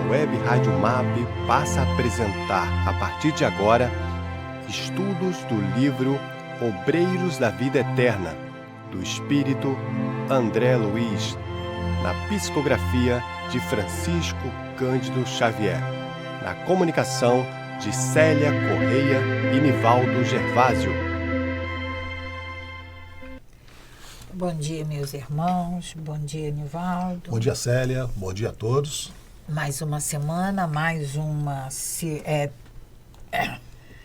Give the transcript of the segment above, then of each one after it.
Web Rádio MAP passa a apresentar, a partir de agora, estudos do livro Obreiros da Vida Eterna, do espírito André Luiz, na psicografia de Francisco Cândido Xavier, na comunicação de Célia Correia e Nivaldo Gervásio. Bom dia, meus irmãos. Bom dia, Nivaldo. Bom dia, Célia. Bom dia a todos. Mais uma semana, mais uma...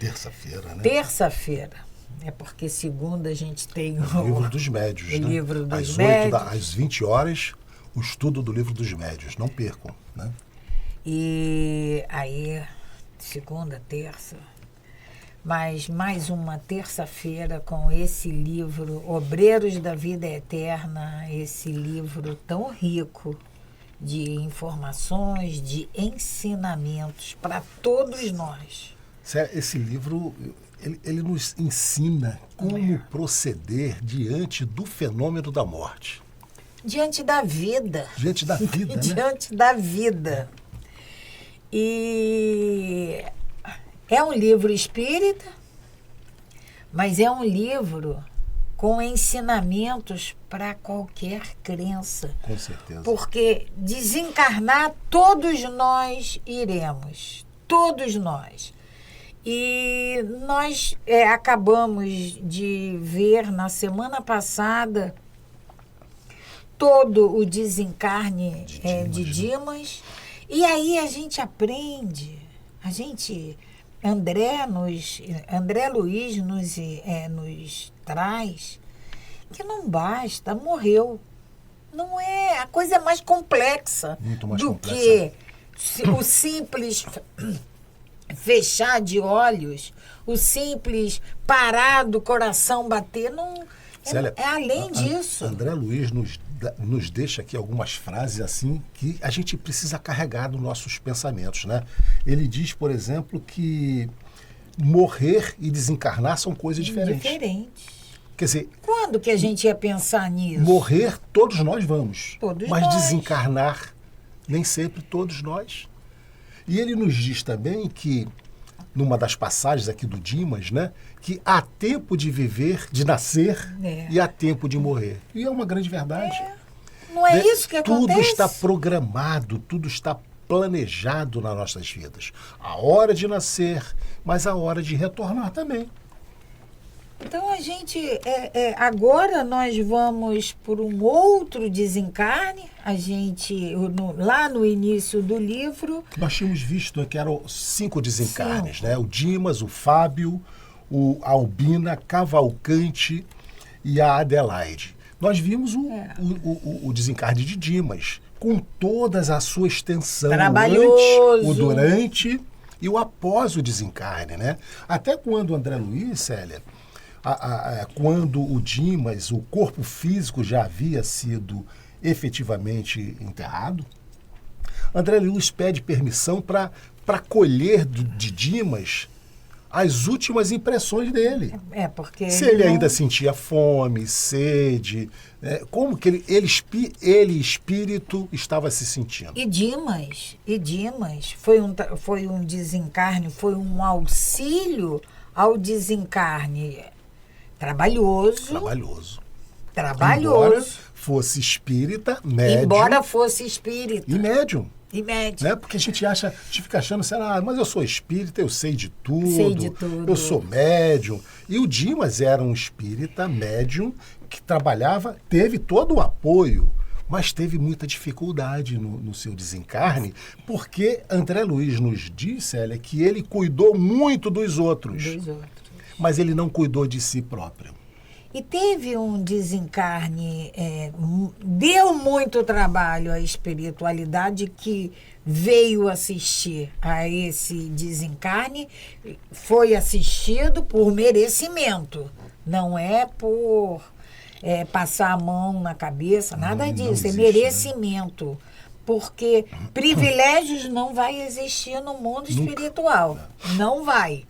Terça-feira, né? Terça-feira. É porque segunda a gente tem o Livro dos Médios, o né? Livro dos às Médios. Às 20 horas, o estudo do Livro dos Médios. Não percam, né? E aí, segunda, terça... Mas mais uma terça-feira com esse livro, Obreiros da Vida Eterna, esse livro tão rico de informações, de ensinamentos para todos nós. Esse livro, ele nos ensina como proceder diante do fenômeno da morte. Diante da vida. Diante da vida, né? Diante da vida. E... é um livro espírita, mas é um livro com ensinamentos para qualquer crença. Com certeza. Porque desencarnar todos nós iremos, todos nós. E nós acabamos de ver na semana passada todo o desencarne de Dimas. E aí a gente aprende, André Luiz nos traz que não basta, morreu. Não é, a coisa é mais complexa do que o simples fechar de olhos, o simples parar do coração bater. Não, Célia, é além disso. André Luiz nos deixa aqui algumas frases assim que a gente precisa carregar nos nossos pensamentos, né? Ele diz, por exemplo, que morrer e desencarnar são coisas diferentes. Quer dizer, quando que a gente ia pensar nisso? Morrer, todos nós vamos. Mas nós. Desencarnar, nem sempre todos nós. E ele nos diz também que, numa das passagens aqui do Dimas, né, que há tempo de viver, de nascer, e há tempo de morrer. E é uma grande verdade. Não é isso que acontece? Tudo está programado, tudo está planejado nas nossas vidas. A hora de nascer, mas a hora de retornar também. Então a gente, agora nós vamos por um outro desencarne. A gente, lá no início do livro... Nós tínhamos visto que eram 5 desencarnes, né? O Dimas, o Fábio, a Albina, Cavalcante e a Adelaide. Nós vimos o desencarne de Dimas, com toda a sua extensão. Trabalhoso. Antes, o durante e o após o desencarne, né? Até quando André Luiz, Célia... quando o Dimas, o corpo físico já havia sido efetivamente enterrado, André Luiz pede permissão para colher de Dimas as últimas impressões dele. Porque se ele ainda sentia fome, sede, como que ele espírito estava se sentindo. E Dimas foi um desencarne, foi um auxílio ao desencarne trabalhoso. Embora fosse espírita, médium. E médium. Né? Porque a gente fica achando, mas eu sou espírita, eu sei de tudo. Eu sou médium. E o Dimas era um espírita médium que trabalhava, teve todo o apoio, mas teve muita dificuldade no seu desencarne, porque André Luiz nos disse, Célia, que ele cuidou muito dos outros. Mas ele não cuidou de si próprio. E teve um desencarne, deu muito trabalho à espiritualidade que veio assistir a esse desencarne, foi assistido por merecimento, não é por passar a mão na cabeça, nada disso, é merecimento. Né? Porque privilégios não vai existir no mundo espiritual, não vai.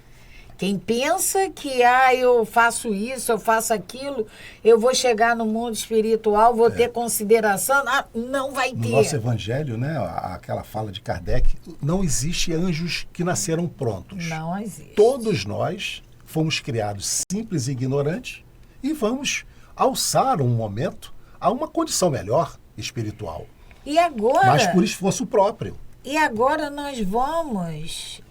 Quem pensa que eu faço isso, eu faço aquilo, eu vou chegar no mundo espiritual, vou ter consideração, não vai ter. No nosso evangelho, né, aquela fala de Kardec, não existe anjos que nasceram prontos. Não existe. Todos nós fomos criados simples e ignorantes e vamos alçar um momento a uma condição melhor espiritual. E agora? Mas por esforço próprio. E agora nós vamos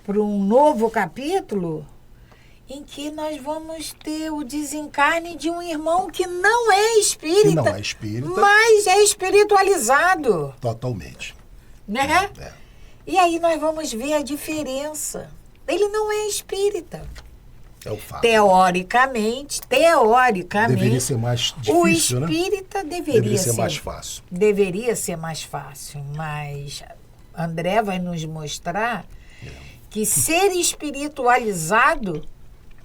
para um novo capítulo em que nós vamos ter o desencarne de um irmão que não é espírita. Que não é espírita. Mas é espiritualizado. Totalmente. Né? E aí nós vamos ver a diferença. Ele não é espírita. É o fato. Teoricamente. Deveria ser mais difícil, o espírita, né? Deveria ser mais fácil. Deveria ser mais fácil, mas André vai nos mostrar que ser espiritualizado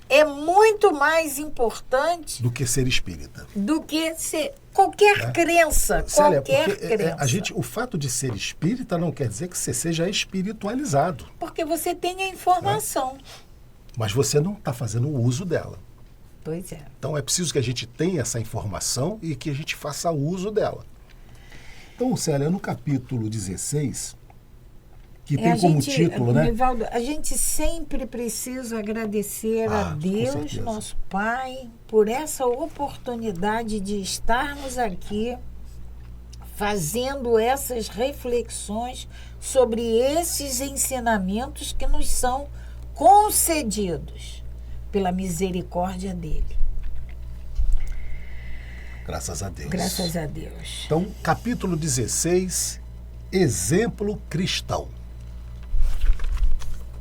é muito mais importante do que ser espírita. Do que ser qualquer crença, Célia, qualquer crença. O fato de ser espírita não quer dizer que você seja espiritualizado. Porque você tem a informação. Mas você não está fazendo o uso dela. Pois é. Então é preciso que a gente tenha essa informação e que a gente faça uso dela. Então, Célia, no capítulo 16, que tem como título, né? Nivaldo, a gente sempre precisa agradecer a Deus, nosso Pai, por essa oportunidade de estarmos aqui fazendo essas reflexões sobre esses ensinamentos que nos são concedidos pela misericórdia dele. Graças a Deus. Graças a Deus. Então, capítulo 16, exemplo cristão.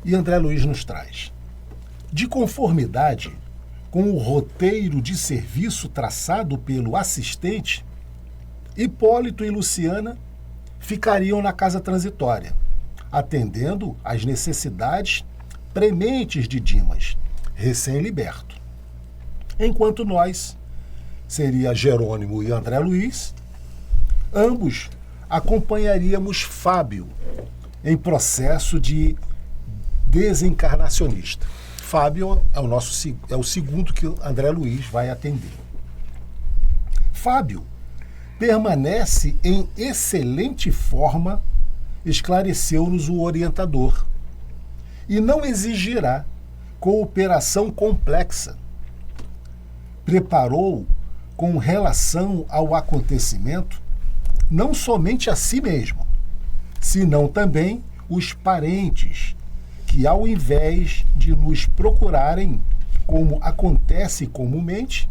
E André Luiz nos traz: de conformidade com o roteiro de serviço traçado pelo assistente, Hipólito e Luciana ficariam na casa transitória, atendendo às necessidades prementes de Dimas, recém-liberto. Enquanto nós, seria Jerônimo e André Luiz, ambos acompanharíamos Fábio em processo de desencarnacionista. Fábio é o segundo que André Luiz vai atender. Fábio permanece em excelente forma, esclareceu-nos o orientador, e não exigirá cooperação complexa. Preparou, com relação ao acontecimento, não somente a si mesmo, senão também os parentes, que ao invés de nos procurarem, como acontece comumente,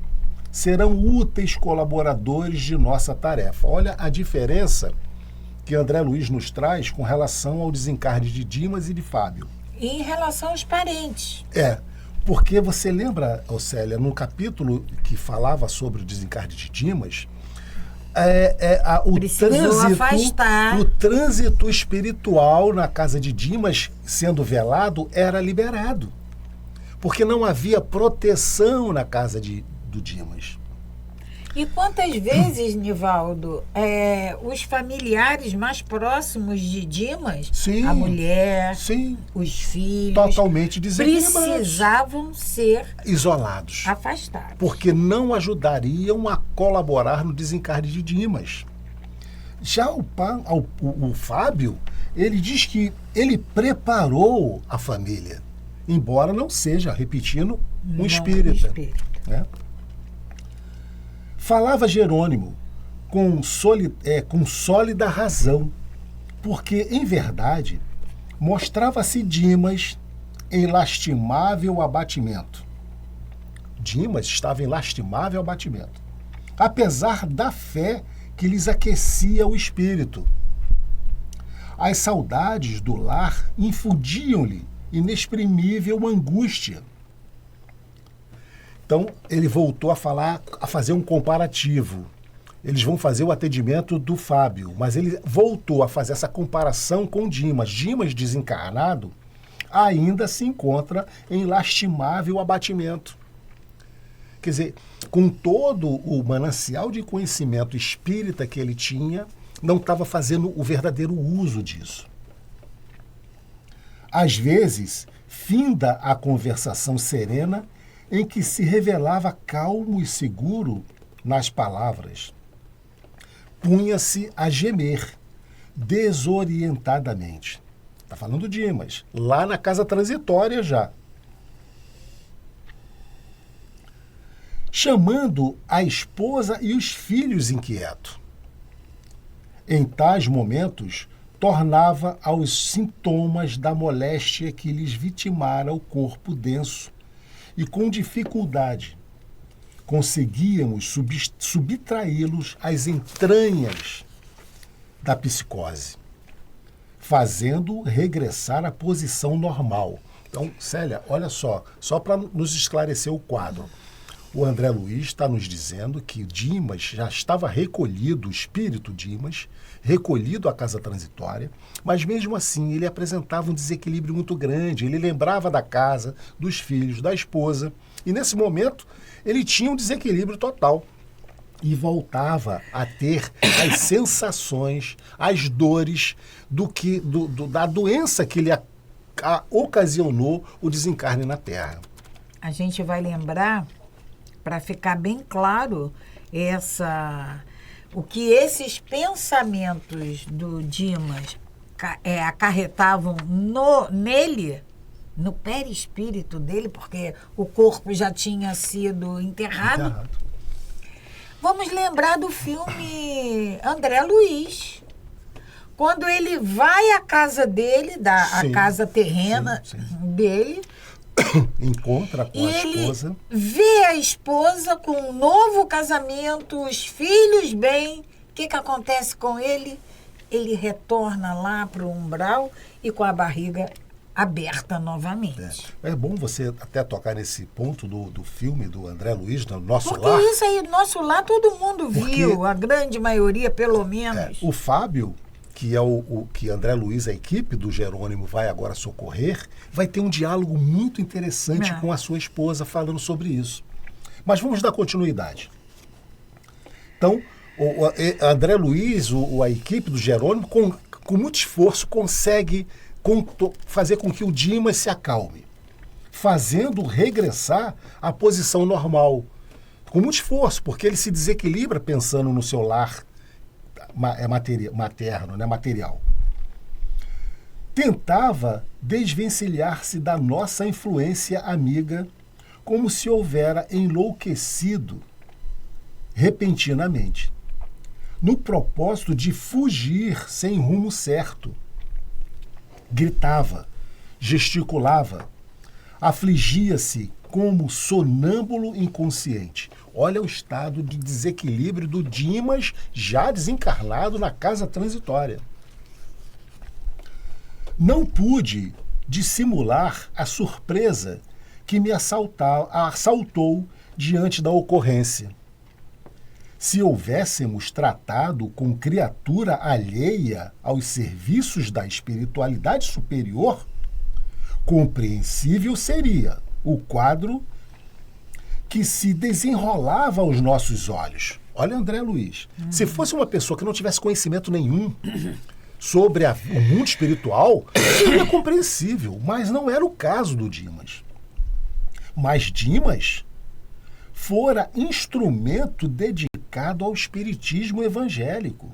serão úteis colaboradores de nossa tarefa. Olha a diferença que André Luiz nos traz com relação ao desencarne de Dimas e de Fábio. Em relação aos parentes. Porque você lembra, Célia, no capítulo que falava sobre o desencarne de Dimas, o trânsito espiritual na casa de Dimas, sendo velado, era liberado. Porque não havia proteção na casa do Dimas. E quantas vezes, Nivaldo, os familiares mais próximos de Dimas, sim, a mulher, sim, os filhos, totalmente desequilibrados, precisavam ser isolados, afastados, porque não ajudariam a colaborar no desencarne de Dimas. Já o Fábio, ele diz que ele preparou a família, embora não seja, repetindo, um espírita. Né? Falava Jerônimo com sólida razão, porque, em verdade, mostrava-se Dimas em lastimável abatimento. Dimas estava em lastimável abatimento, apesar da fé que lhes aquecia o espírito. As saudades do lar infundiam-lhe inexprimível angústia. Então, ele voltou a fazer um comparativo. Eles vão fazer o atendimento do Fábio, mas ele voltou a fazer essa comparação com Dimas. Dimas, desencarnado, ainda se encontra em lastimável abatimento. Quer dizer, com todo o manancial de conhecimento espírita que ele tinha, não estava fazendo o verdadeiro uso disso. Às vezes, finda a conversação serena em que se revelava calmo e seguro nas palavras, punha-se a gemer desorientadamente. Está falando Dimas, lá na casa transitória já. Chamando a esposa e os filhos inquietos. Em tais momentos, tornava aos sintomas da moléstia que lhes vitimara o corpo denso, e com dificuldade conseguíamos subtraí-los às entranhas da psicose, fazendo regressar à posição normal. Então, Célia, olha só para nos esclarecer o quadro. O André Luiz está nos dizendo que Dimas já estava recolhido, o espírito Dimas, recolhido à casa transitória, mas mesmo assim ele apresentava um desequilíbrio muito grande, ele lembrava da casa, dos filhos, da esposa, e nesse momento ele tinha um desequilíbrio total e voltava a ter as sensações, as dores da doença que lhe ocasionou o desencarne na Terra. A gente vai lembrar, para ficar bem claro, o que esses pensamentos do Dimas acarretavam nele, no perispírito dele, porque o corpo já tinha sido enterrado. Vamos lembrar do filme André Luiz. Quando ele vai à casa dele, a casa terrena dele, encontra com a esposa. Vê a esposa com um novo casamento, os filhos bem. O que acontece com ele? Ele retorna lá para o umbral e com a barriga aberta novamente. É bom você até tocar nesse ponto do filme do André Luiz, no Nosso Lar. Porque isso aí, Nosso Lar, todo mundo viu, a grande maioria, pelo menos. O Fábio, que é o que André Luiz, a equipe do Jerônimo, vai agora socorrer, vai ter um diálogo muito interessante com a sua esposa falando sobre isso. Mas vamos dar continuidade. Então, o André Luiz, a equipe do Jerônimo, com muito esforço, consegue fazer com que o Dimas se acalme, fazendo regressar à posição normal. Com muito esforço, porque ele se desequilibra pensando no seu lar materno, né, material. Tentava desvencilhar-se da nossa influência amiga, como se houvera enlouquecido repentinamente, no propósito de fugir sem rumo certo. Gritava, gesticulava, afligia-se como sonâmbulo inconsciente. Olha o estado de desequilíbrio do Dimas, já desencarnado na casa transitória. Não pude dissimular a surpresa que me assaltou diante da ocorrência. Se houvéssemos tratado com criatura alheia aos serviços da espiritualidade superior, compreensível seria o quadro que se desenrolava aos nossos olhos. Olha, André Luiz, se fosse uma pessoa que não tivesse conhecimento nenhum sobre o mundo espiritual, seria compreensível, mas não era o caso do Dimas. Mas Dimas fora instrumento dedicado ao espiritismo evangélico.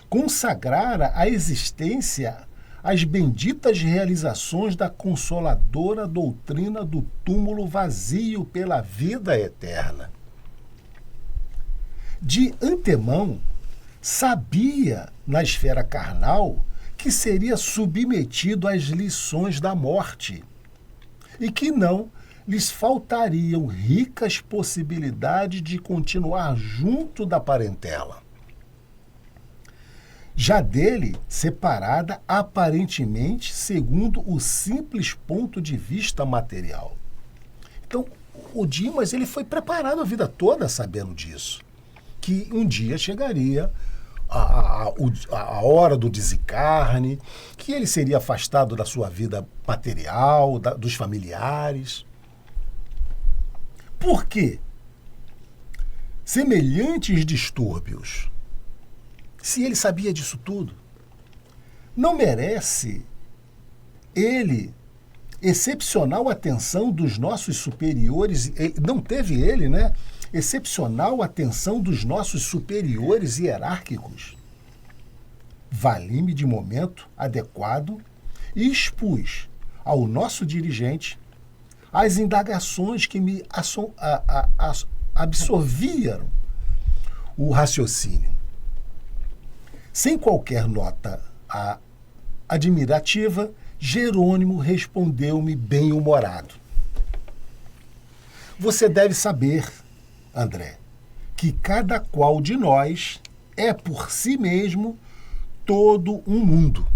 Consagrara a existência às benditas realizações da consoladora doutrina do túmulo vazio pela vida eterna. De antemão, sabia na esfera carnal que seria submetido às lições da morte e que não lhes faltariam ricas possibilidades de continuar junto da parentela, já dele separada aparentemente segundo o simples ponto de vista material. Então, o Dimas ele foi preparado a vida toda sabendo disso, que um dia chegaria a hora do desencarne, que ele seria afastado da sua vida material, dos familiares. Por quê? Semelhantes distúrbios, se ele sabia disso tudo, não merece ele excepcional atenção dos nossos superiores, não teve ele, né? Excepcional atenção dos nossos superiores hierárquicos. Vali-me de momento adequado e expus ao nosso dirigente as indagações que me absorviam o raciocínio. Sem qualquer nota admirativa, Jerônimo respondeu-me bem-humorado. Você deve saber, André, que cada qual de nós é por si mesmo todo um mundo.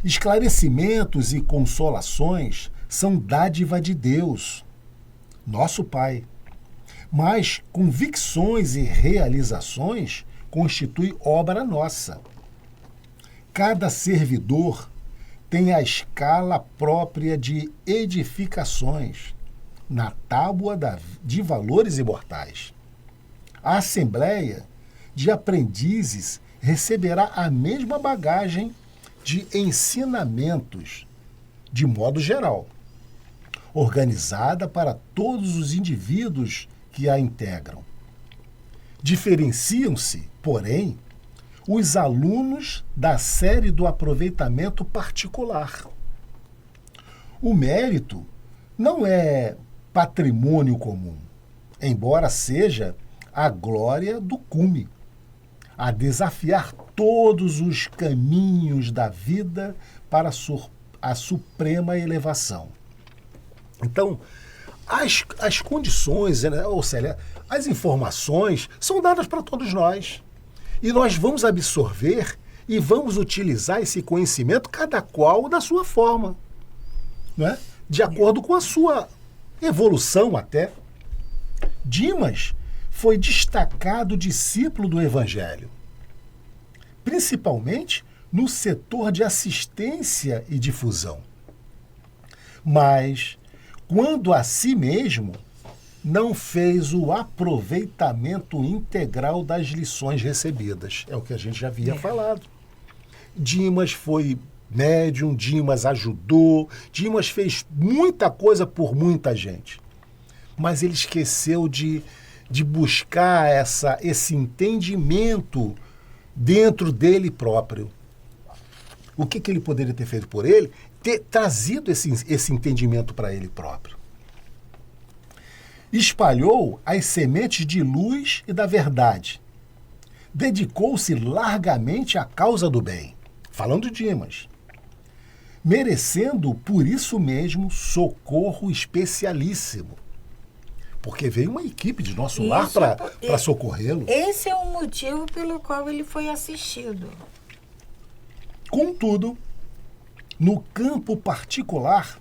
Esclarecimentos e consolações são dádiva de Deus, nosso Pai, mas convicções e realizações constituem obra nossa. Cada servidor tem a escala própria de edificações na tábua de valores imortais. A assembleia de aprendizes receberá a mesma bagagem de ensinamentos, de modo geral, organizada para todos os indivíduos que a integram. Diferenciam-se, porém, os alunos da série do aproveitamento particular. O mérito não é patrimônio comum, embora seja a glória do cume, a desafiar todos os caminhos da vida para a suprema elevação. Então, as condições, né, ou seja, as informações são dadas para todos nós. E nós vamos absorver e vamos utilizar esse conhecimento, cada qual da sua forma, não é? De acordo com a sua evolução até. Dimas foi destacado discípulo do Evangelho, principalmente no setor de assistência e difusão. Mas, quando a si mesmo, não fez o aproveitamento integral das lições recebidas. É o que a gente já havia falado. Dimas foi médium, Dimas ajudou, Dimas fez muita coisa por muita gente. Mas ele esqueceu de buscar esse entendimento dentro dele próprio. O que ele poderia ter feito por ele? Ter trazido esse entendimento para ele próprio. Espalhou as sementes de luz e da verdade. Dedicou-se largamente à causa do bem, falando de Dimas, merecendo, por isso mesmo, socorro especialíssimo. Porque veio uma equipe de nosso lar para socorrê-lo. Esse é o motivo pelo qual ele foi assistido. Contudo, no campo particular,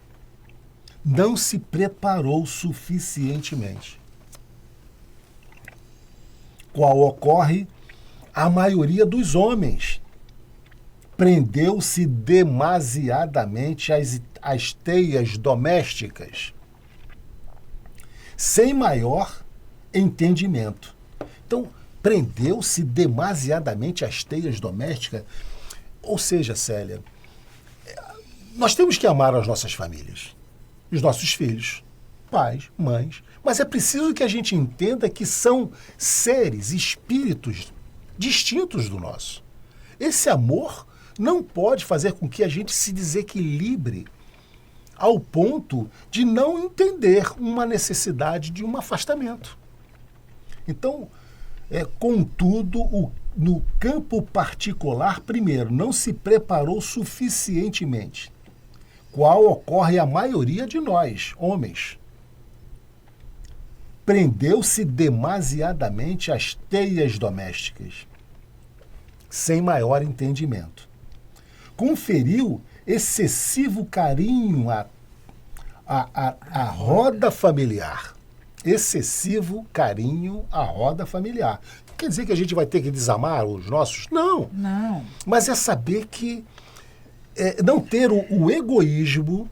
não se preparou suficientemente. Qual ocorre à maioria dos homens. Prendeu-se demasiadamente às teias domésticas, sem maior entendimento. Então, prendeu-se demasiadamente às teias domésticas. Ou seja, Célia, nós temos que amar as nossas famílias, os nossos filhos, pais, mães, mas é preciso que a gente entenda que são seres, espíritos distintos do nosso. Esse amor não pode fazer com que a gente se desequilibre ao ponto de não entender uma necessidade de um afastamento. Então, contudo, no campo particular, primeiro, não se preparou suficientemente, qual ocorre à maioria de nós, homens. Prendeu-se demasiadamente às teias domésticas, sem maior entendimento. Conferiu excessivo carinho à roda familiar. Excessivo carinho à roda familiar. Quer dizer que a gente vai ter que desamar os nossos? Não. Não. Mas é saber que não ter o egoísmo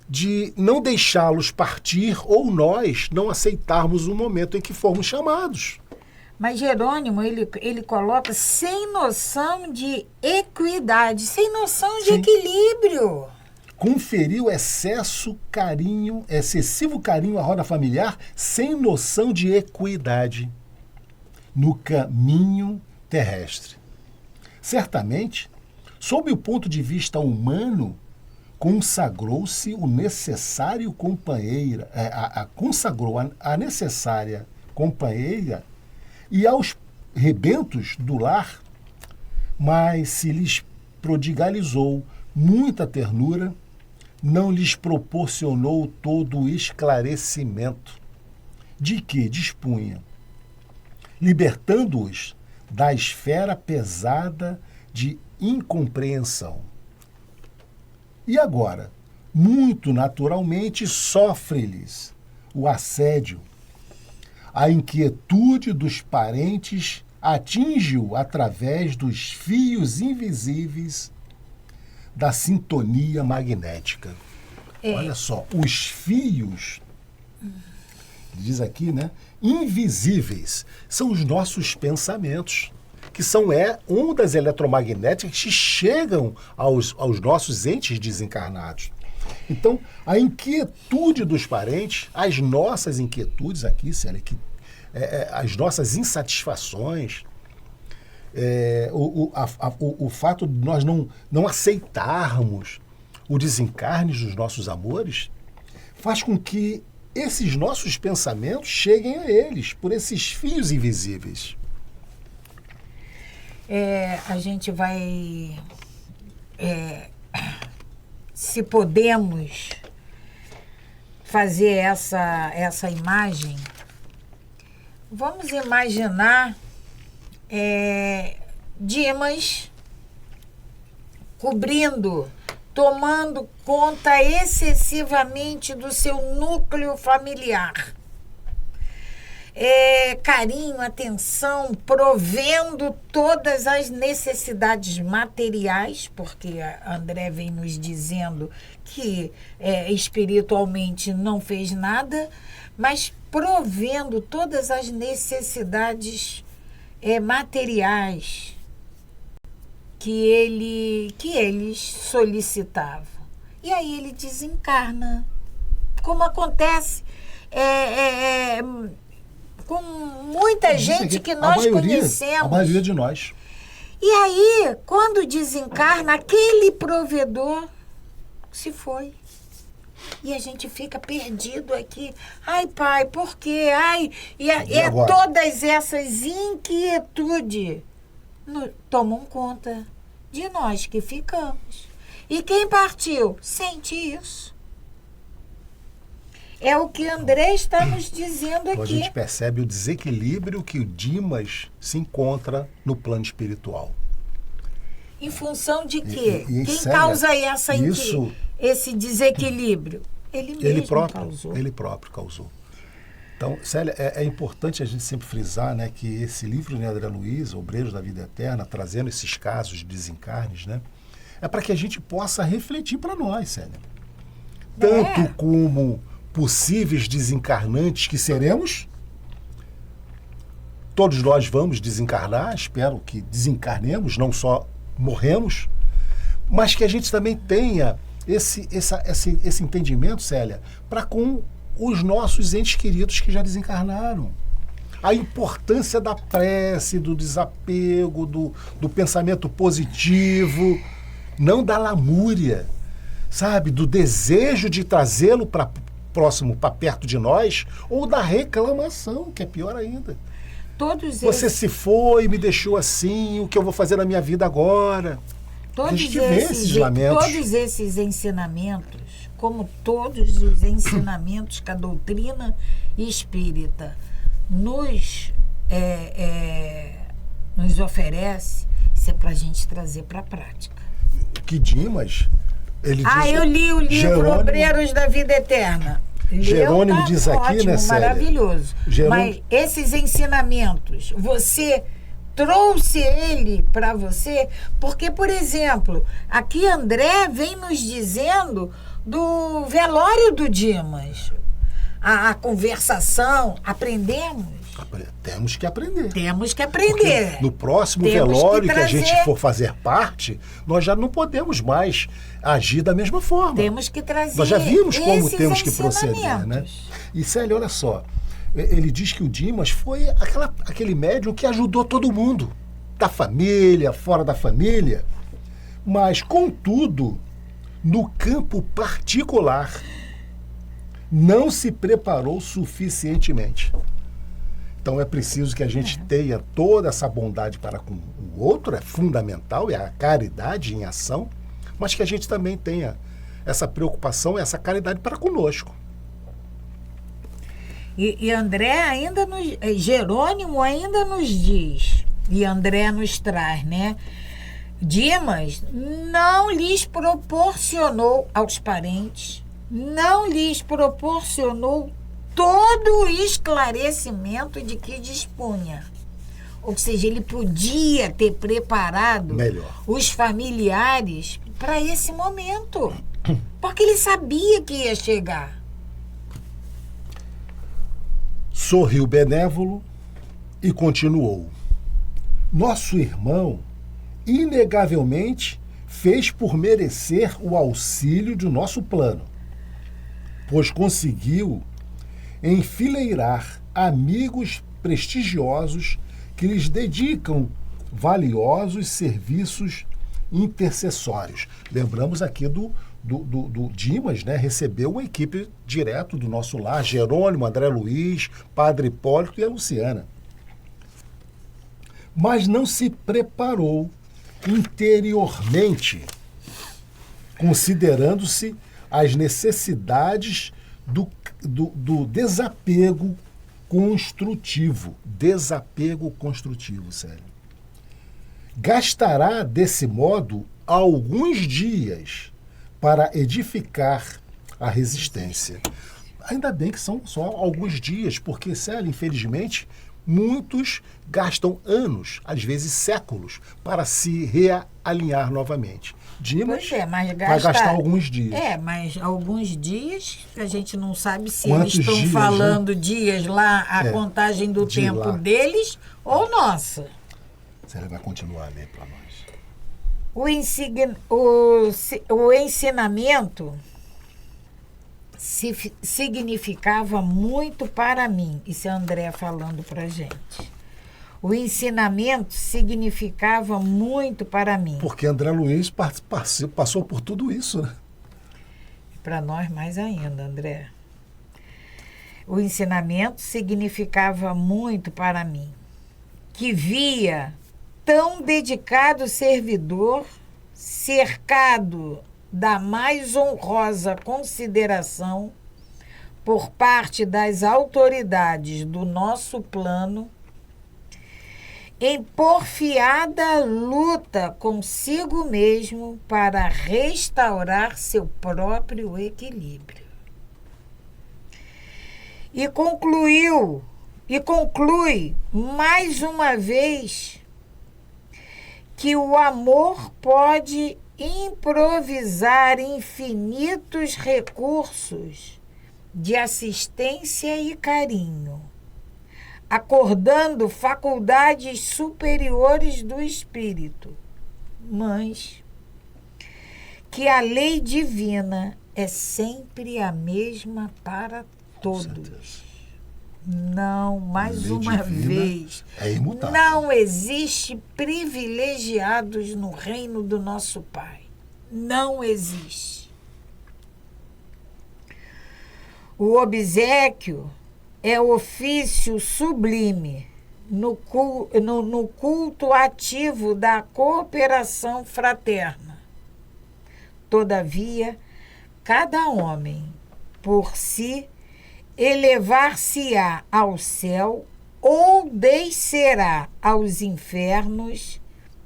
de não deixá-los partir ou nós não aceitarmos o momento em que formos chamados. Mas Jerônimo, ele coloca sem noção de equidade, sem noção de equilíbrio. conferiu excessivo carinho à roda familiar sem noção de equidade no caminho terrestre. Certamente, sob o ponto de vista humano, consagrou-se o necessário companheira, consagrou a necessária companheira e aos rebentos do lar, mas se lhes prodigalizou muita ternura, não lhes proporcionou todo o esclarecimento de que dispunha, libertando-os da esfera pesada de incompreensão. E agora, muito naturalmente, sofre-lhes o assédio. A inquietude dos parentes atinge-o através dos fios invisíveis da sintonia magnética. Olha só, os fios, diz aqui, né, invisíveis, são os nossos pensamentos, que são ondas eletromagnéticas que chegam aos nossos entes desencarnados. Então, a inquietude dos parentes, as nossas inquietudes aqui, Célia, as nossas insatisfações, o fato de nós não aceitarmos o desencarne dos nossos amores, faz com que esses nossos pensamentos cheguem a eles, por esses fios invisíveis. A gente vai, se podemos fazer essa imagem, vamos imaginar Dimas cobrindo, tomando conta excessivamente do seu núcleo familiar. Carinho, atenção, provendo todas as necessidades materiais, porque a André vem nos dizendo que espiritualmente não fez nada, mas provendo todas as necessidades materiais que eles solicitavam. E aí ele desencarna, como acontece com muita gente que nós conhecemos. A maioria de nós. E aí, quando desencarna, aquele provedor se foi. E a gente fica perdido aqui. Ai, pai, por quê? Ai, todas essas inquietudes tomam conta de nós que ficamos. E quem partiu sente isso. É o que André está nos dizendo aqui. Então a gente percebe o desequilíbrio que o Dimas se encontra no plano espiritual. Em função de quê? Quem causa esse desequilíbrio? Ele causou. Ele próprio causou. Então, Célia, é importante a gente sempre frisar, né, que esse livro de André Luiz, Obreiros da Vida Eterna, trazendo esses casos de desencarnes, né, é para que a gente possa refletir para nós, Célia. Tanto como possíveis desencarnantes que seremos, todos nós vamos desencarnar, espero que desencarnemos, não só morremos, mas que a gente também tenha esse entendimento, Célia, para com os nossos entes queridos que já desencarnaram. A importância da prece, do desapego, do pensamento positivo, não da lamúria, sabe? Do desejo de trazê-lo para próximo, para perto de nós, ou da reclamação, que é pior ainda. Você se foi, me deixou assim, o que eu vou fazer na minha vida agora? Todos esses ensinamentos, como todos os ensinamentos que a doutrina espírita nos oferece, isso é para a gente trazer para a prática. Que Dimas, ele diz... eu li o livro Obreiros da Vida Eterna. Jerônimo diz aqui, ótimo, né, Célia? Maravilhoso. Mas esses ensinamentos, você trouxe ele para você? Porque, por exemplo, aqui André vem nos dizendo do velório do Dimas. A conversação, aprendemos Temos que aprender. Temos que aprender. Porque no próximo velório que a gente for fazer parte, nós já não podemos mais agir da mesma forma. Temos que trazer. Nós já vimos como temos que proceder, né? E Célia, olha só, ele diz que o Dimas foi aquele médium que ajudou todo mundo, da família, fora da família, mas, contudo, no campo particular, não se preparou suficientemente. Então é preciso que a gente tenha toda essa bondade para com o outro, é fundamental, é a caridade em ação, mas que a gente também tenha essa preocupação, essa caridade para conosco. E André ainda Jerônimo ainda nos diz, e André nos traz, né? Dimas não lhes proporcionou aos parentes, não lhes proporcionou todo o esclarecimento de que dispunha. Ou seja, ele podia ter preparado os familiares para esse momento, porque ele sabia que ia chegar. Sorriu benévolo e continuou. Nosso irmão, inegavelmente, fez por merecer o auxílio de nosso plano, pois conseguiu enfileirar amigos prestigiosos que lhes dedicam valiosos serviços intercessórios. Lembramos aqui do Dimas, né? Recebeu uma equipe direto do nosso lar, Jerônimo, André Luiz, Padre Hipólito e a Luciana. Mas não se preparou interiormente, considerando-se as necessidades do desapego construtivo. Desapego construtivo, sério. Gastará, desse modo, alguns dias para edificar a resistência. Ainda bem que são só alguns dias, porque, sério, infelizmente, muitos gastam anos, às vezes séculos, para se realinhar novamente. Dimas vai gastar alguns dias. Mas alguns dias, a gente não sabe se quantos eles estão dias, falando dias lá, a contagem do tempo lá deles ou nossa. Você vai continuar a ler para nós. O ensinamento significava muito para mim. Isso é André falando para a gente. O ensinamento significava muito para mim. Porque André Luiz passou por tudo isso, né? Para nós mais ainda, André. O ensinamento significava muito para mim, que via tão dedicado servidor cercado da mais honrosa consideração por parte das autoridades do nosso plano, em porfiada luta consigo mesmo para restaurar seu próprio equilíbrio. E conclui mais uma vez que o amor pode improvisar infinitos recursos de assistência e carinho, acordando faculdades superiores do espírito, mas que a lei divina é sempre a mesma para todos. Não, mais uma vez, não existe privilegiados no reino do nosso Pai. Não existe. O obséquio é ofício sublime no culto ativo da cooperação fraterna. Todavia, cada homem, por si, elevar-se-á ao céu ou descerá aos infernos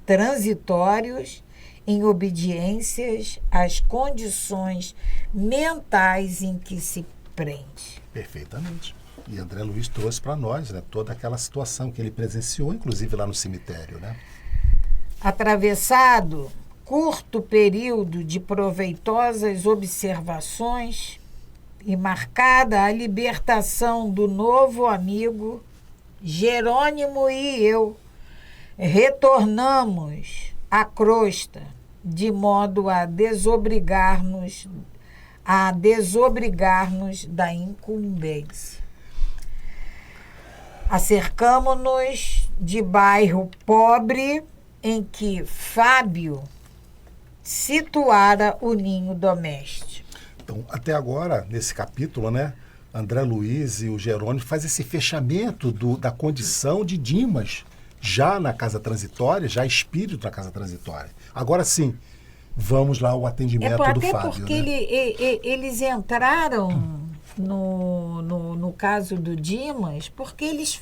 transitórios em obediências às condições mentais em que se prende. Perfeitamente. E André Luiz trouxe para nós, né, toda aquela situação que ele presenciou, inclusive lá no cemitério, né? Atravessado curto período de proveitosas observações e marcada a libertação do novo amigo, Jerônimo e eu retornamos à crosta, de modo a desobrigar-nos da incumbência. Acercamo-nos de bairro pobre em que Fábio situara o ninho doméstico. Então, até agora, nesse capítulo, né, André Luiz e o Jerônimo fazem esse fechamento da condição de Dimas, já na casa transitória, já espírito na casa transitória. Agora sim, vamos lá ao atendimento do Fábio. Até porque eles entraram no caso do Dimas, porque eles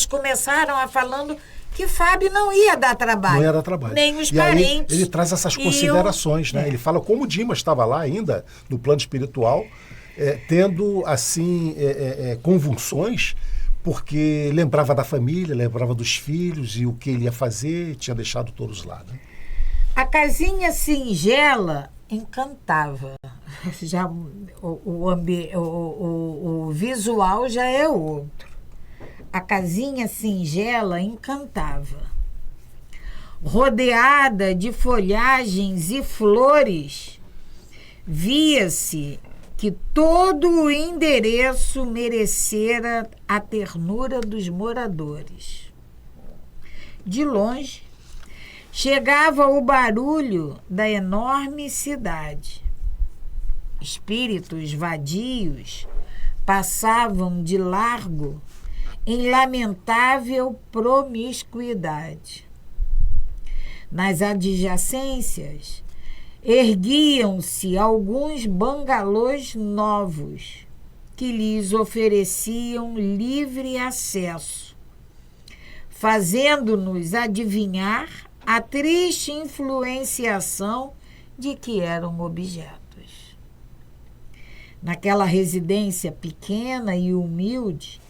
começaram a falando que Fábio não ia dar trabalho. Não ia dar trabalho. Nem os parentes. Aí ele traz essas considerações, né? Ele fala como o Dimas estava lá ainda, no plano espiritual, tendo, assim, convulsões, porque lembrava da família, lembrava dos filhos e o que ele ia fazer, tinha deixado todos lá, né? A casinha singela encantava. Já o visual já é outro. A casinha singela encantava. Rodeada de folhagens e flores, via-se que todo o endereço merecera a ternura dos moradores. De longe, chegava o barulho da enorme cidade. Espíritos vadios passavam de largo em lamentável promiscuidade. Nas adjacências, erguiam-se alguns bangalôs novos que lhes ofereciam livre acesso, fazendo-nos adivinhar a triste influenciação de que eram objetos. Naquela residência pequena e humilde,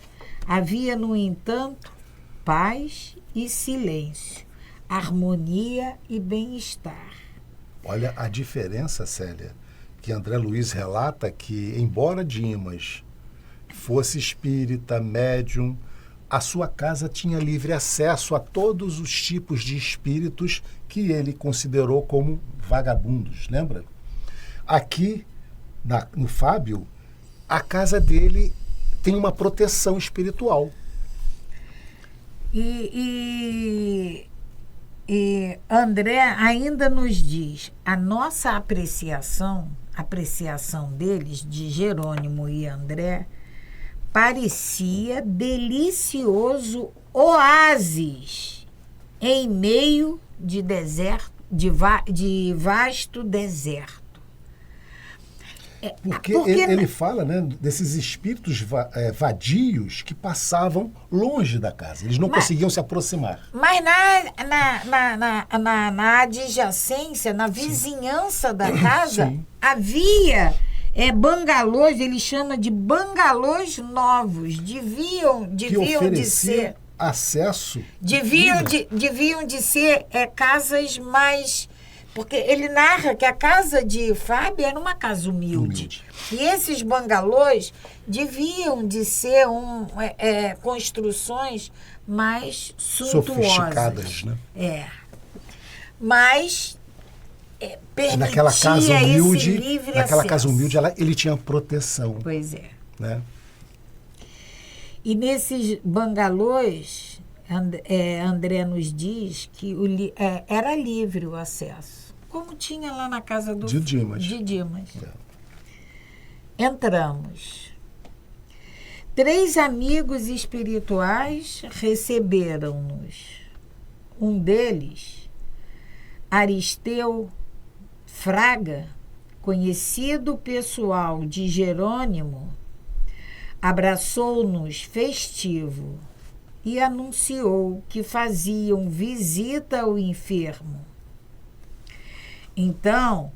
havia, no entanto, paz e silêncio, harmonia e bem-estar. Olha a diferença, Célia, que André Luiz relata que, embora Dimas fosse espírita, médium, a sua casa tinha livre acesso a todos os tipos de espíritos que ele considerou como vagabundos, lembra? Aqui, no Fábio, a casa dele tem uma proteção espiritual. E André ainda nos diz, a nossa apreciação deles, de Jerônimo e André, parecia delicioso oásis em meio de deserto, de vasto deserto. Porque ele fala, né, desses espíritos vadios que passavam longe da casa. Eles não conseguiam se aproximar. Mas na adjacência, na vizinhança da casa, sim, havia bangalôs, ele chama de bangalôs novos. Deviam de ser acesso. Deviam de ser casas mais... Porque ele narra que a casa de Fábio era uma casa humilde. E esses bangalôs deviam de ser construções mais suntuosas. Sofisticadas, né? Mas permitia naquela casa humilde, esse livre acesso. Casa humilde, ele tinha proteção. Pois é. Né? E nesses bangalôs, André nos diz que era livre o acesso. Como tinha lá na casa de Dimas. Entramos. 3 amigos espirituais receberam-nos. Um deles, Aristeu Fraga, conhecido pessoal de Jerônimo, abraçou-nos festivo e anunciou que faziam visita ao enfermo. Então,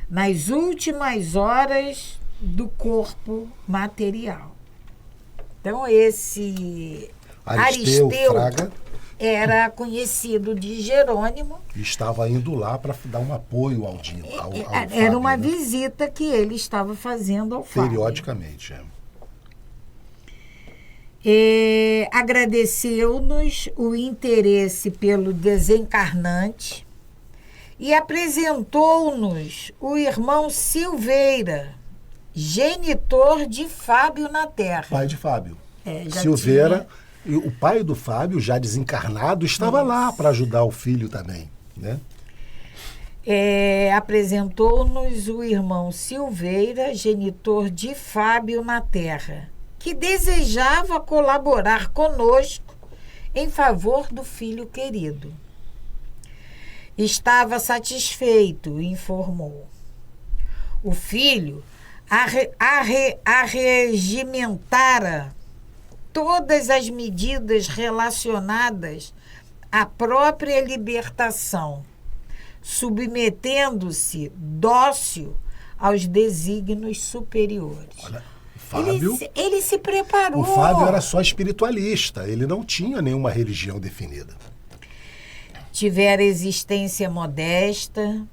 nas últimas horas do corpo material. Então, esse Aristeu Fraga era conhecido de Jerônimo. Estava indo lá para dar um apoio ao era Fábio, uma visita que ele estava fazendo ao Fábio. Periodicamente, agradeceu-nos o interesse pelo desencarnante e apresentou-nos o irmão Silveira, genitor de Fábio na Terra. Pai de Fábio. Silveira, o pai do Fábio, já desencarnado, estava lá para ajudar o filho também, né? Apresentou-nos o irmão Silveira, genitor de Fábio na Terra, que desejava colaborar conosco em favor do filho querido. Estava satisfeito, informou. O filho arregimentara todas as medidas relacionadas à própria libertação, submetendo-se dócil aos desígnios superiores. Olha, Fábio, ele se preparou. O Fábio era só espiritualista, ele não tinha nenhuma religião definida. Tivera existência modesta,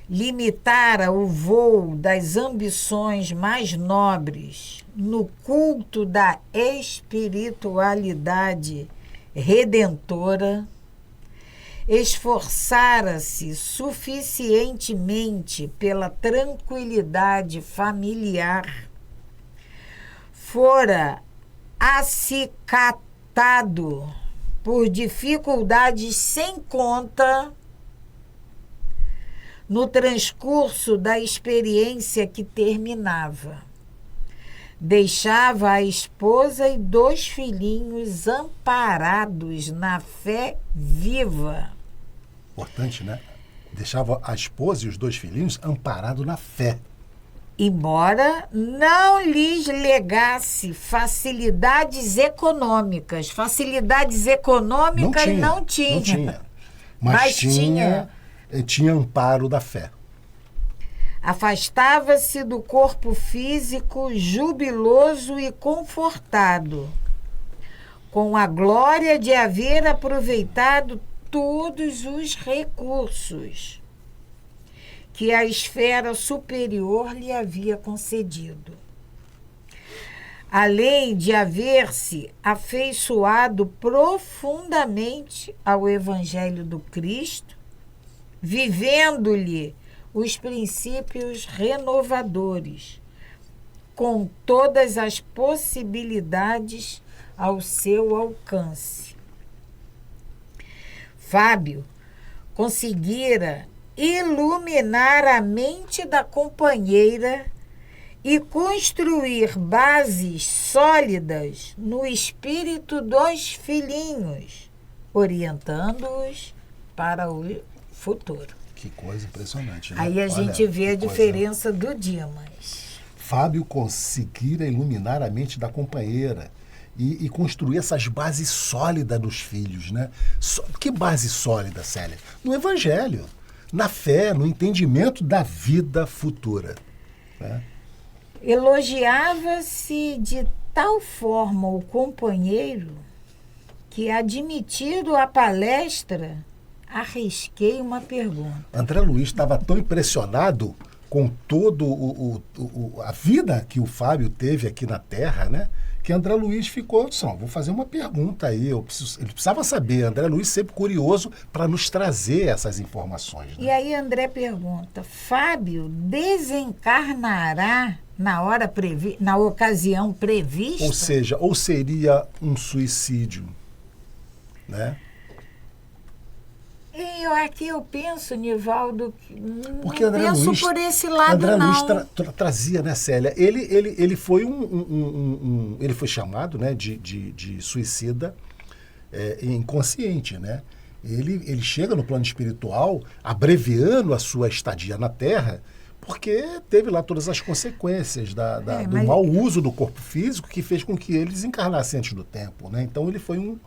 limitara o voo das ambições mais nobres no culto da espiritualidade redentora, esforçara-se suficientemente pela tranquilidade familiar, fora acicatado por dificuldades sem conta no transcurso da experiência que terminava. Deixava a esposa e 2 filhinhos amparados na fé viva. Importante, né? Deixava a esposa e os 2 filhinhos amparados na fé. Embora não lhes legasse facilidades econômicas. Facilidades econômicas não tinha. Não tinha. Mas tinha amparo da fé. Afastava-se do corpo físico jubiloso e confortado, com a glória de haver aproveitado todos os recursos que a esfera superior lhe havia concedido. Além de haver-se afeiçoado profundamente ao Evangelho do Cristo, vivendo-lhe os princípios renovadores, com todas as possibilidades ao seu alcance. Fábio conseguira iluminar a mente da companheira e construir bases sólidas no espírito dos filhinhos, orientando-os para o futuro. Que coisa impressionante, né? Aí a gente vê a diferença do Dimas. Fábio conseguira iluminar a mente da companheira e construir essas bases sólidas nos filhos, né? Que base sólida, Célia? No Evangelho, na fé, no entendimento da vida futura, né? Elogiava-se de tal forma o companheiro que, admitido a palestra, arrisquei uma pergunta. André Luiz estava tão impressionado com todo a vida que o Fábio teve aqui na Terra, né? Que André Luiz ficou, vou fazer uma pergunta aí. Ele precisava saber, André Luiz sempre curioso para nos trazer essas informações, né? E aí André pergunta, Fábio desencarnará na ocasião prevista? Ou seja, ou seria um suicídio, né? Aqui eu penso, Nivaldo, porque não penso Luiz, por esse lado, André não. Luiz trazia, né, Célia? Ele foi ele foi chamado, né, de suicida inconsciente, né? Ele chega no plano espiritual abreviando a sua estadia na Terra, porque teve lá todas as consequências do mau uso do corpo físico que fez com que ele desencarnasse antes do tempo, né? Então ele foi um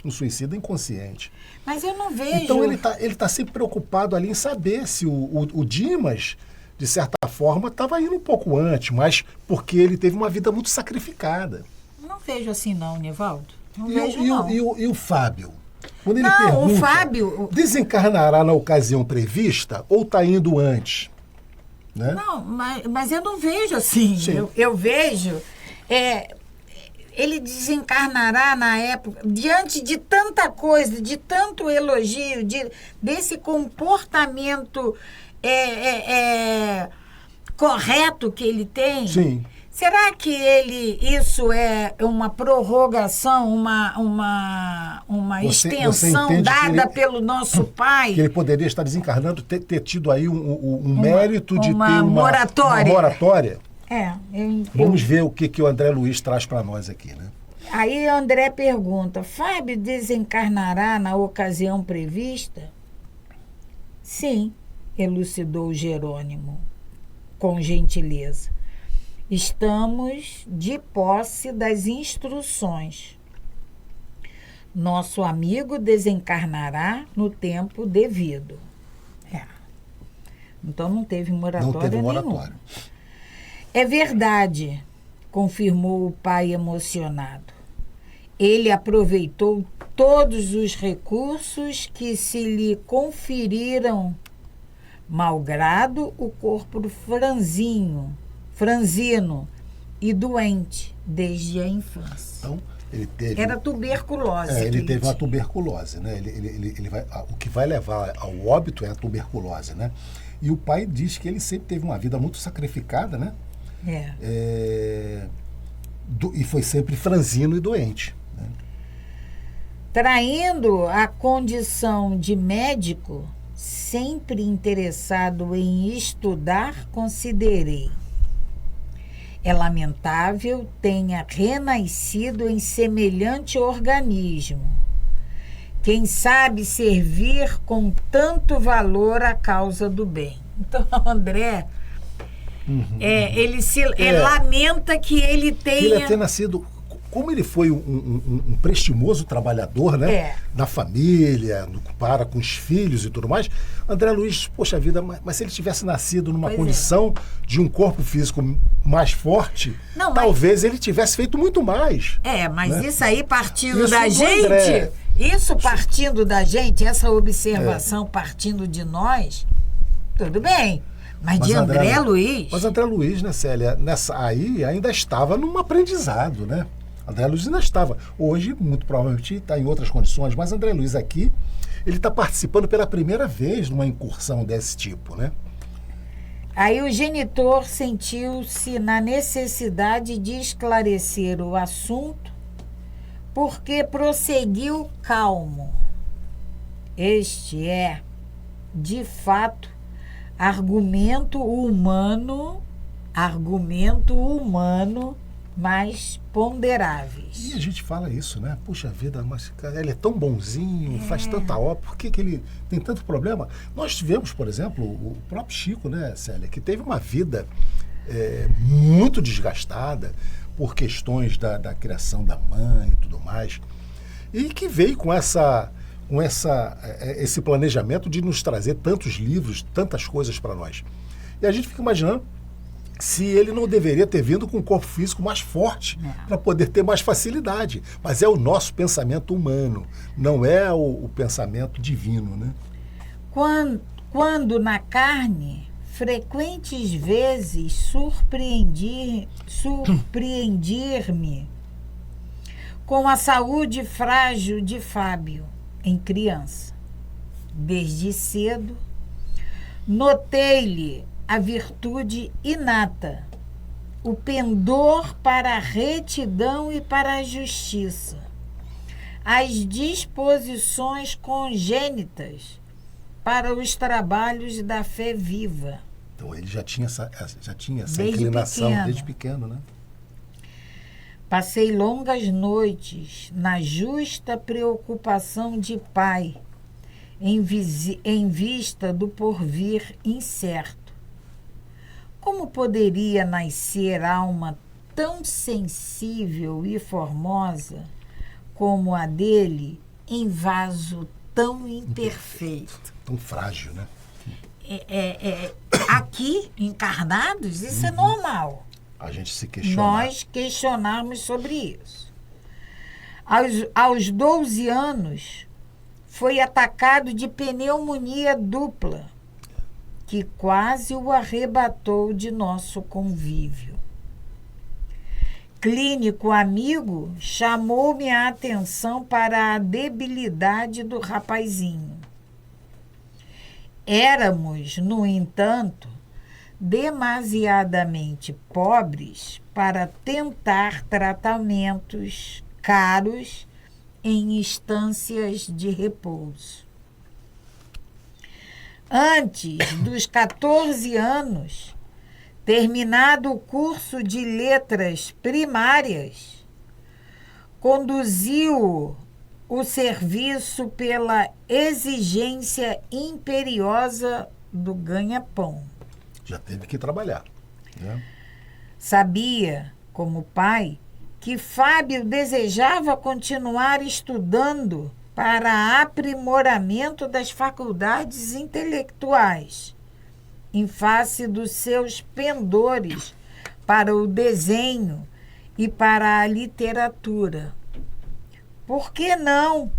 suicida inconsciente. Mas eu não vejo... Então ele tá sempre preocupado ali em saber se o Dimas, de certa forma, estava indo um pouco antes, mas porque ele teve uma vida muito sacrificada. Não vejo assim não, Nivaldo. Não vejo não. E o Fábio? Quando ele pergunta, o Fábio... desencarnará na ocasião prevista ou está indo antes? Né? Não, mas eu não vejo assim. Eu vejo... ele desencarnará na época, diante de tanta coisa, de tanto elogio, desse comportamento correto que ele tem? Sim. Será que isso é uma prorrogação, uma extensão dada pelo nosso pai? Que ele poderia estar desencarnando, ter tido aí um mérito de ter uma moratória? Vamos ver o que o André Luiz traz para nós aqui, né? Aí André pergunta, Fábio desencarnará na ocasião prevista? Sim, elucidou Jerônimo, com gentileza. Estamos de posse das instruções. Nosso amigo desencarnará no tempo devido. Então não teve moratória nenhuma. É verdade, confirmou o pai emocionado. Ele aproveitou todos os recursos que se lhe conferiram, malgrado o corpo franzino e doente desde a infância. Então, ele teve... Era tuberculose. Ele teve uma tuberculose, né? O que vai levar ao óbito é a tuberculose, né? E o pai diz que ele sempre teve uma vida muito sacrificada, né? E foi sempre franzino e doente, né? Traindo a condição de médico, sempre interessado em estudar, considerei. É lamentável tenha renascido em semelhante organismo. Quem sabe servir com tanto valor a causa do bem. Então, André, ele lamenta que ele tenha... ter nascido... Como ele foi um prestimoso trabalhador, né? Na família, com os filhos e tudo mais, André Luiz, poxa vida, mas se ele tivesse nascido numa condição de um corpo físico mais forte, talvez ele tivesse feito muito mais. Mas né? Isso aí partindo da gente, partindo da gente, essa observação partindo de nós, tudo bem. Mas de André Luiz... Mas André Luiz, né, Célia, aí ainda estava num aprendizado, né? André Luiz ainda estava. Hoje, muito provavelmente, está em outras condições, mas André Luiz aqui, ele está participando pela primeira vez numa incursão desse tipo, né? Aí o genitor sentiu-se na necessidade de esclarecer o assunto, porque prosseguiu calmo. Este é, de fato, argumento humano mais ponderáveis. E a gente fala isso, né? Puxa vida, mas ele é tão bonzinho, faz tanta obra, por que ele tem tanto problema? Nós tivemos, por exemplo, o próprio Chico, né, Célia, que teve uma vida muito desgastada por questões da criação da mãe e tudo mais, e que veio com esse planejamento de nos trazer tantos livros, tantas coisas para nós. E a gente fica imaginando se ele não deveria ter vindo com um corpo físico mais forte para poder ter mais facilidade. Mas é o nosso pensamento humano, não é o pensamento divino, né? Quando na carne, frequentes vezes surpreendir-me com a saúde frágil de Fábio em criança. Desde cedo, notei-lhe a virtude inata, o pendor para a retidão e para a justiça, as disposições congênitas para os trabalhos da fé viva. Então ele já tinha essa inclinação desde pequeno, né? Passei longas noites na justa preocupação de pai, em vista do porvir incerto. Como poderia nascer alma tão sensível e formosa como a dele em vaso tão imperfeito? Tão frágil, né? Aqui, encarnados, isso é normal. A gente se questionar. Nós questionarmos sobre isso. Aos 12 anos, foi atacado de pneumonia dupla, que quase o arrebatou de nosso convívio. clínico amigo chamou-me a atenção para a debilidade do rapazinho. Éramos, no entanto, demasiadamente pobres para tentar tratamentos caros em instâncias de repouso. Antes dos 14 anos, terminado o curso de letras primárias, conduziu o serviço pela exigência imperiosa do ganha-pão. Já teve que trabalhar, né? Sabia, como pai, que Fábio desejava continuar estudando para aprimoramento das faculdades intelectuais, em face dos seus pendores para o desenho e para a literatura. Por que não?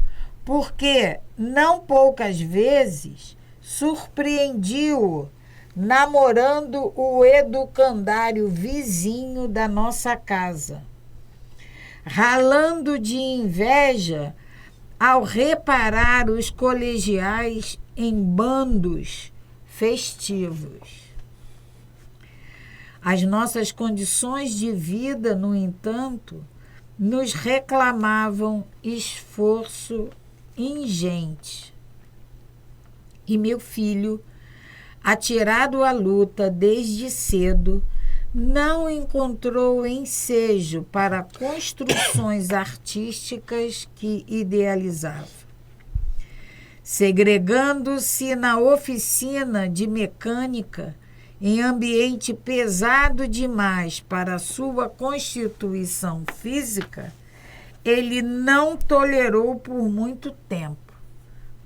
Porque não poucas vezes surpreendi-o namorando o educandário vizinho da nossa casa, ralando de inveja ao reparar os colegiais em bandos festivos. As nossas condições de vida, no entanto, nos reclamavam esforço ingente. E meu filho, atirado à luta desde cedo, não encontrou ensejo para construções artísticas que idealizava. Segregando-se na oficina de mecânica, em ambiente pesado demais para sua constituição física, ele não tolerou por muito tempo,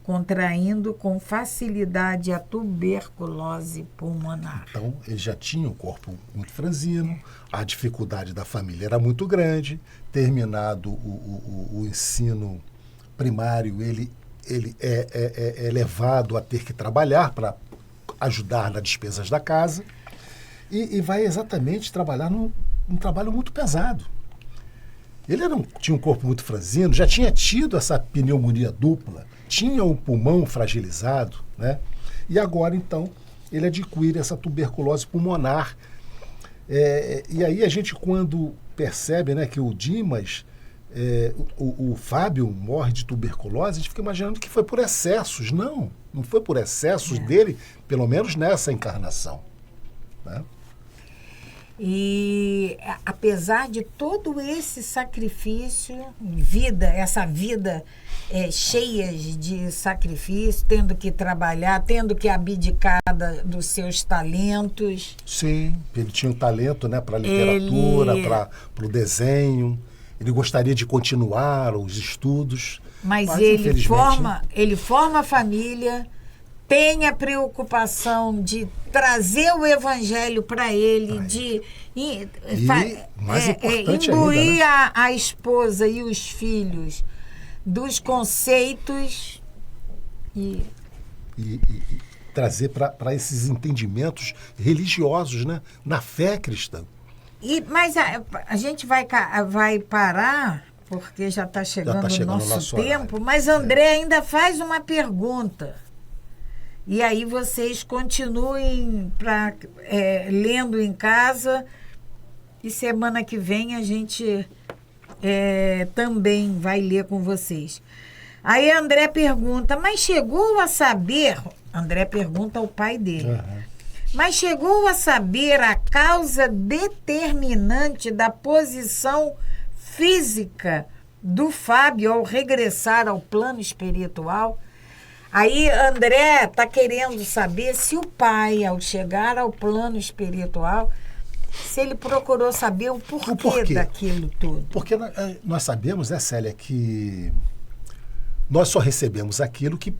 contraindo com facilidade a tuberculose pulmonar. Então, ele já tinha um corpo muito franzino, a dificuldade da família era muito grande. Terminado o ensino primário, ele é levado a ter que trabalhar para ajudar nas despesas da casa e vai exatamente trabalhar num trabalho muito pesado. Ele tinha um corpo muito franzino, já tinha tido essa pneumonia dupla, tinha o pulmão fragilizado, né? E agora, então, ele adquire essa tuberculose pulmonar. E aí a gente, quando percebe, né, que o Dimas, o Fábio morre de tuberculose, a gente fica imaginando que foi por excessos. Não foi por excessos dele, pelo menos nessa encarnação, né? E apesar de todo esse sacrifício, essa vida cheia de sacrifício, tendo que trabalhar, tendo que abdicar dos seus talentos. Sim, ele tinha um talento, né, para a literatura, para o desenho. Ele gostaria de continuar os estudos. Mas ele forma a família, tem a preocupação de trazer o evangelho para ele, mais importante imbuir ainda, né? a esposa e os filhos dos conceitos e trazer para esses entendimentos religiosos, né, na fé cristã. Mas a gente vai parar, porque já está chegando o nosso tempo, horário. Mas André ainda faz uma pergunta. E aí vocês continuem lendo em casa, e semana que vem a gente também vai ler com vocês. Aí André pergunta, mas chegou a saber... André pergunta ao pai dele. Uhum. Mas chegou a saber a causa determinante da posição física do Fábio ao regressar ao plano espiritual? Aí André está querendo saber se o pai, ao chegar ao plano espiritual, se ele procurou saber o porquê daquilo tudo. Porque nós sabemos, né, Célia, que nós só recebemos aquilo que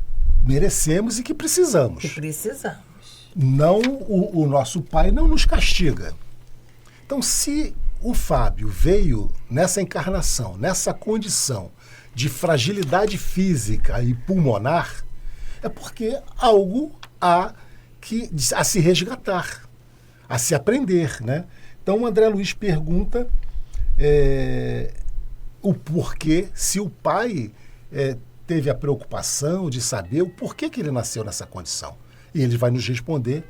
merecemos e que precisamos. Não, o nosso pai não nos castiga. Então, se o Fábio veio nessa encarnação, nessa condição de fragilidade física e pulmonar, é porque algo há a se resgatar, a se aprender, né? Então, o André Luiz pergunta o porquê, se o pai teve a preocupação de saber o porquê que ele nasceu nessa condição. E ele vai nos responder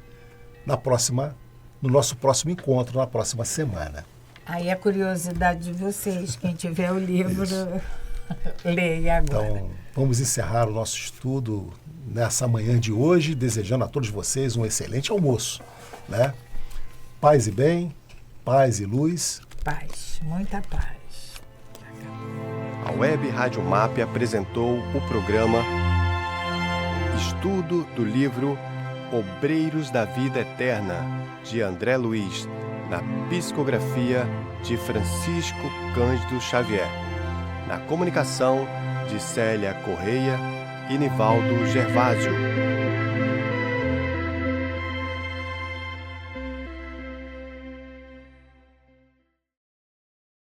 no nosso próximo encontro, na próxima semana. Aí a curiosidade de vocês, quem tiver o livro, leia agora. Então, vamos encerrar o nosso estudo nessa manhã de hoje, desejando a todos vocês um excelente almoço, né? Paz e bem, paz e luz. Paz, muita paz. A Web Rádio MAP apresentou o programa Estudo do livro Obreiros da Vida Eterna, de André Luiz, na psicografia de Francisco Cândido Xavier. Na comunicação de Célia Correia e Nivaldo Gervásio.